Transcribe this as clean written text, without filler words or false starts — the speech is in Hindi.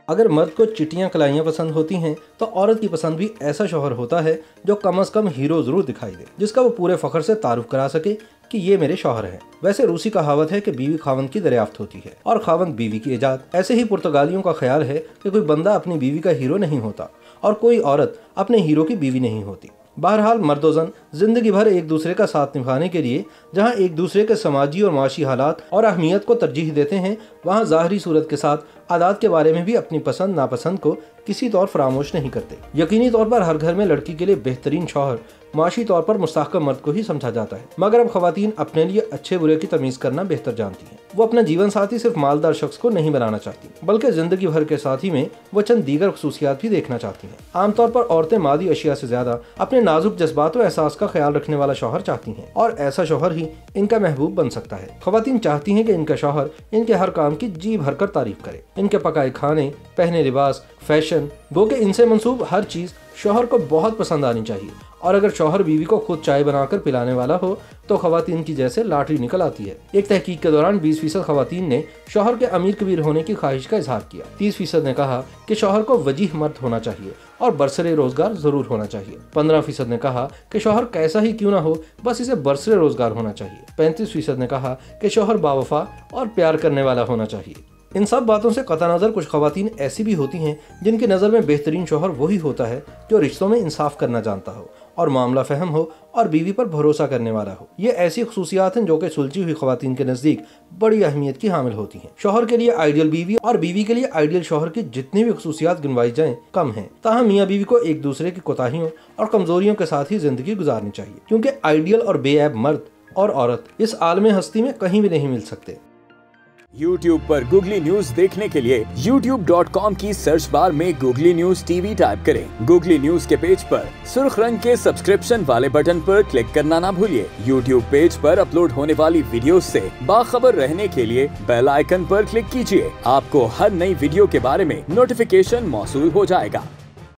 अगर मर्द को चिटियां कलाइयां पसंद होती हैं तो औरत की पसंद भी ऐसा शौहर होता है जो कम से कम हीरो जरूर दिखाई दे, जिसका वो पूरे फख्र से तारुफ करा सके कि ये मेरे शौहर हैं। वैसे रूसी कहावत है कि बीवी खावंद की दरियाफ्त होती है और खावंद बीवी की इजाद। ऐसे ही पुर्तगालियों का ख्याल है कि कोई बंदा अपनी बीवी का हीरो नहीं होता और कोई औरत अपने हीरो की बीवी नहीं होती। बहरहाल मर्दोजन जिंदगी भर एक दूसरे का साथ निभाने के लिए जहां एक दूसरे के समाजी और माशी हालात और अहमियत को तरजीह देते हैं, वहां ज़ाहरी सूरत के साथ आदात के बारे में भी अपनी पसंद नापसंद को किसी तौर फरामोश नहीं करते। यकीनी तौर पर हर घर में लड़की के लिए बेहतरीन शौहर माशी तौर पर मुस्तहकम मर्द को ही समझा जाता है, मगर अब खवातीन अपने लिए अच्छे बुरे की तमीज़ करना बेहतर जानती हैं। वो अपना जीवन साथी सिर्फ मालदार शख्स को नहीं बनाना चाहती, बल्कि जिंदगी भर के साथी में वो चंद दीगर खुसूसियात भी देखना चाहती हैं। आमतौर पर औरतें मादी अशिया से ज्यादा अपने नाजुक जज्बात और एहसास का ख्याल रखने वाला शौहर चाहती हैं और ऐसा शौहर ही इनका महबूब बन सकता है। खवातीन चाहती हैं कि इनका शौहर इनके हर काम की जी भरकर तारीफ करे, इनके पकाए खाने, पहने लिबास, फैशन, गो के इनसे मंसूब हर चीज शौहर को बहुत पसंद आनी चाहिए। और अगर शौहर बीवी को खुद चाय बनाकर पिलाने वाला हो तो खवातीन की जैसे लाटरी निकल आती है। एक तहकीक के दौरान 20% खवातीन ने शौहर के अमीर कबीर होने की ख्वाहिश का इजहार किया। 30% ने कहा कि शौहर को वजीह मर्द होना चाहिए और बरसरे रोजगार जरूर होना चाहिए। 15% ने कहा कि शौहर कैसा ही क्यों ना हो, बस इसे बरसरे रोजगार होना चाहिए। 35% ने कहा कि शौहर बावफा और प्यार करने वाला होना चाहिए। इन सब बातों से कता नज़र कुछ खवातीन ऐसी भी होती हैं जिनकी नज़र में बेहतरीन शौहर वही होता है जो रिश्तों में इंसाफ करना जानता हो और मामला फहम हो और बीवी पर भरोसा करने वाला हो। ये ऐसी खुसूसियात हैं जो कि सुलझी हुई खवातीन के नज़दीक बड़ी अहमियत की हामिल होती हैं। शौहर के लिए आइडियल बीवी और बीवी के लिए आइडियल शौहर की जितनी भी खुसूसियात गिनवाई जाएं कम हैं। ताहम मियाँ बीवी को एक दूसरे की कोताहियों और कमजोरियों के साथ ही जिंदगी गुजारनी चाहिए, क्योंकि आइडियल और बेऐब मर्द और औरत इस आलम हस्ती में कहीं भी नहीं मिल सकते। YouTube पर गूगली न्यूज देखने के लिए youtube.com की सर्च बार में गूगली न्यूज टीवी टाइप करें। गूगली न्यूज के पेज पर सुर्ख रंग के सब्सक्रिप्शन वाले बटन पर क्लिक करना ना भूलिए। YouTube पेज पर अपलोड होने वाली वीडियोस से बाखबर रहने के लिए बेल आइकन पर क्लिक कीजिए। आपको हर नई वीडियो के बारे में नोटिफिकेशन मौसूल हो जाएगा।